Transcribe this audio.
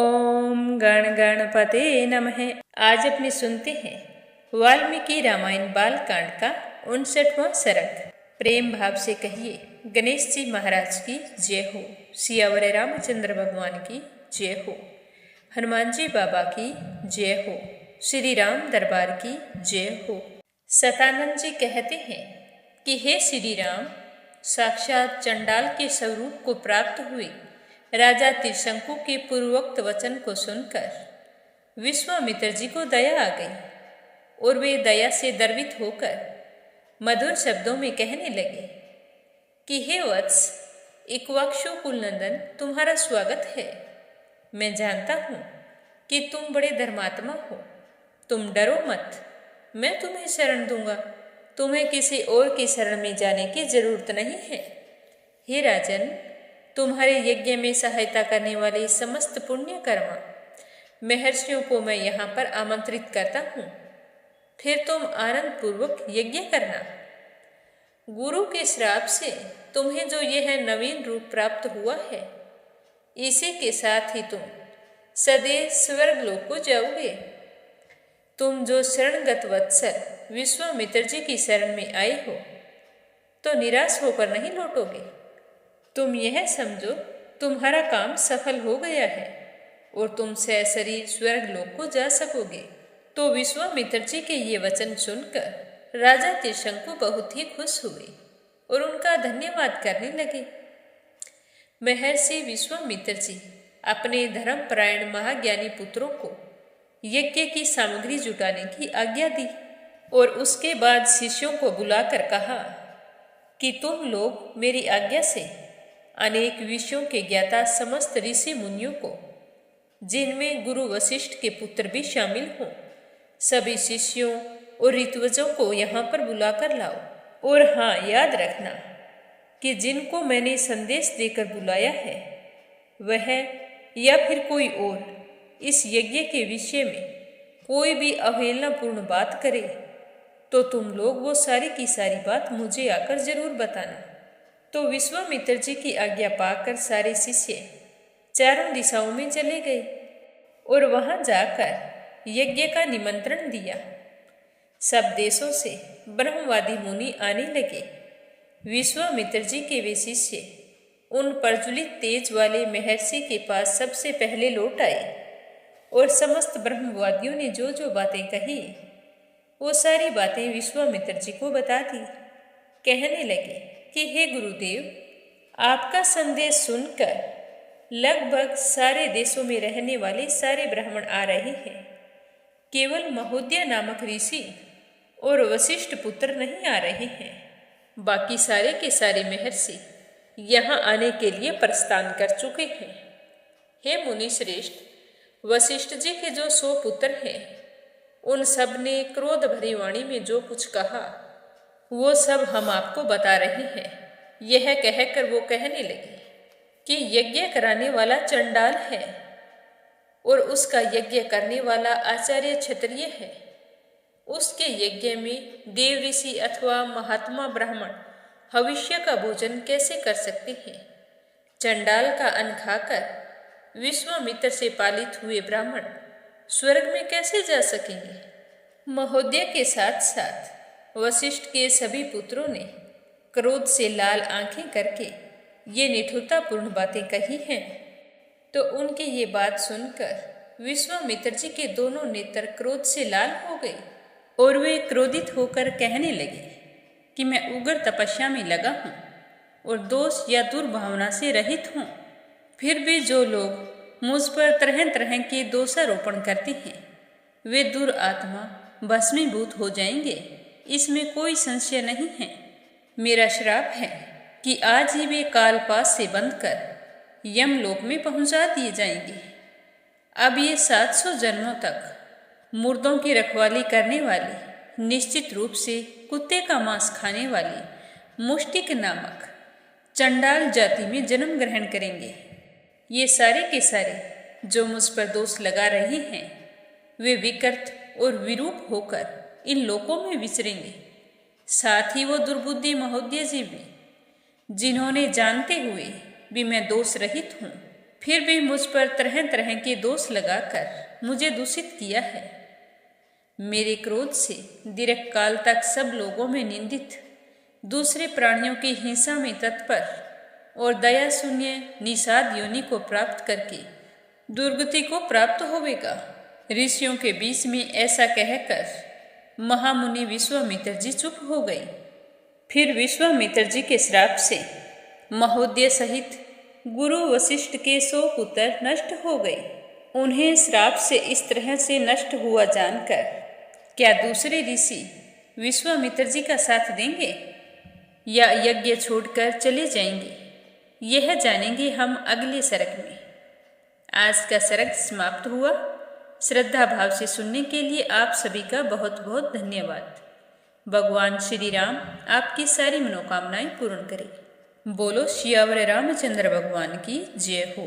ओम गण गणपते नमः। आज अपने सुनते हैं वाल्मीकि रामायण बालकांड का 59वां सर्ग। प्रेम भाव से कहिए गणेश जी महाराज की जय हो, सियावर रामचंद्र भगवान की जय हो, हनुमान जी बाबा की जय हो, श्री राम दरबार की जय हो। सतानंद जी कहते हैं कि हे श्री राम, साक्षात चंडाल के स्वरूप को प्राप्त हुए राजा त्रिशंकु के पूर्वोक्त वचन को सुनकर विश्वामित्र जी को दया आ गई और वे दया से द्रवित होकर मधुर शब्दों में कहने लगे कि हे वत्स, इक्ष्वाकु कुलनंदन, तुम्हारा स्वागत है। मैं जानता हूँ कि तुम बड़े धर्मात्मा हो। तुम डरो मत, मैं तुम्हें शरण दूंगा। तुम्हें किसी और की शरण में जाने की जरूरत नहीं है। हे राजन, तुम्हारे यज्ञ में सहायता करने वाले समस्त पुण्य कर्मा महर्षियों को मैं यहाँ पर आमंत्रित करता हूँ। फिर तुम आनंद पूर्वक यज्ञ करना। गुरु के श्राप से तुम्हें जो यह नवीन रूप प्राप्त हुआ है, इसी के साथ ही तुम सदैव स्वर्ग लोक को जाओगे। तुम जो शरणगत वत्सल विश्वामित्र जी की शरण में आए हो, तो निराश होकर नहीं लौटोगे। तुम यह समझो तुम्हारा काम सफल हो गया है और तुम सशरीर स्वर्ग लोक को जा सकोगे। तो विश्वामित्र जी के ये वचन सुनकर राजा त्रिशंकु बहुत ही खुश हुए और उनका धन्यवाद करने लगे। महर्षि विश्वामित्र जी अपने धर्मपरायण महाज्ञानी पुत्रों को यज्ञ की सामग्री जुटाने की आज्ञा दी और उसके बाद शिष्यों को बुलाकर कहा कि तुम लोग मेरी आज्ञा से अनेक विषयों के ज्ञाता समस्त ऋषि मुनियों को, जिनमें गुरु वशिष्ठ के पुत्र भी शामिल हों, सभी शिष्यों और ऋत्विजों को यहाँ पर बुलाकर लाओ। और हाँ, याद रखना कि जिनको मैंने संदेश देकर बुलाया है, वह या फिर कोई और इस यज्ञ के विषय में कोई भी अवहेलनापूर्ण बात करे, तो तुम लोग वो सारी की सारी बात मुझे आकर जरूर बताना। तो विश्वामित्र जी की आज्ञा पाकर सारे शिष्य चारों दिशाओं में चले गए और वहां जाकर यज्ञ का निमंत्रण दिया। सब देशों से ब्रह्मवादी मुनि आने लगे। विश्वामित्र जी के वे शिष्य उन प्रज्वलित तेज वाले महर्षि के पास सबसे पहले लौट आए और समस्त ब्रह्मवादियों ने जो जो बातें कही, वो सारी बातें विश्वामित्र जी को बता दी। कहने लगे कि हे गुरुदेव, आपका संदेश सुनकर लगभग सारे देशों में रहने वाले सारे ब्राह्मण आ रहे हैं। केवल महोदय नामक ऋषि और वशिष्ठ पुत्र नहीं आ रहे हैं। बाकी सारे के सारे महर्षि यहाँ आने के लिए प्रस्थान कर चुके हैं। हे मुनि श्रेष्ठ, वशिष्ठ जी के जो 100 पुत्र हैं, उन सब ने क्रोध भरी वाणी में जो कुछ कहा, वो सब हम आपको बता रहे हैं। यह कहकर वो कहने लगे कि यज्ञ कराने वाला चंडाल है और उसका यज्ञ करने वाला आचार्य क्षत्रिय है। उसके यज्ञ में देव ऋषि अथवा महात्मा ब्राह्मण भविष्य का भोजन कैसे कर सकते हैं? चंडाल का अन्न खाकर विश्वामित्र से पालित हुए ब्राह्मण स्वर्ग में कैसे जा सकेंगे? महोदय के साथ साथ वशिष्ठ के सभी पुत्रों ने क्रोध से लाल आंखें करके ये निठुरतापूर्ण बातें कही हैं। तो उनकी ये बात सुनकर विश्वामित्र जी के दोनों नेत्र क्रोध से लाल हो गए और वे क्रोधित होकर कहने लगे कि मैं उग्र तपस्या में लगा हूँ और दोष या दुर्भावना से रहित हूँ। फिर भी जो लोग मुझ पर तरह तरह के दोषारोपण करते हैं, वे दुरात्मा भस्मीभूत हो जाएंगे, इसमें कोई संशय नहीं है। मेरा श्राप है कि आज ही वे कालपास से बंध कर यमलोक में पहुंचा दिए जाएंगे। अब ये 700 जन्मों तक मुर्दों की रखवाली करने वाली, निश्चित रूप से कुत्ते का मांस खाने वाली मुष्टिक नामक चंडाल जाति में जन्म ग्रहण करेंगे। ये सारे के सारे जो मुझ पर दोष लगा रहे हैं, वे विकृत और विरूप होकर इन लोकों में विचरेंगे। साथ ही वो दुर्बुद्धि महोदय जी भी, जिन्होंने जानते हुए भी मैं दोष रहित हूँ फिर भी मुझ पर तरह तरह के दोष लगाकर मुझे दूषित किया है। मेरे क्रोध से दीर्घकाल तक सब लोगों में निंदित, दूसरे प्राणियों की हिंसा में तत्पर और दया शून्य निषाद योनि को प्राप्त करके दुर्गति को प्राप्त होवेगा। ऋषियों के बीच में ऐसा कहकर महामुनि विश्वामित्र जी चुप हो गए। फिर विश्वामित्र जी के श्राप से महोदय सहित गुरु वशिष्ठ के 100 पुत्र नष्ट हो गए। उन्हें श्राप से इस तरह से नष्ट हुआ जानकर क्या दूसरे ऋषि विश्वामित्र जी का साथ देंगे या यज्ञ छोड़कर चले जाएंगे, यह जानेंगे हम अगले सर्ग में। आज का सर्ग समाप्त हुआ। श्रद्धा भाव से सुनने के लिए आप सभी का बहुत बहुत धन्यवाद। भगवान श्री राम आपकी सारी मनोकामनाएं पूर्ण करें। बोलो सियावर रामचंद्र भगवान की जय हो।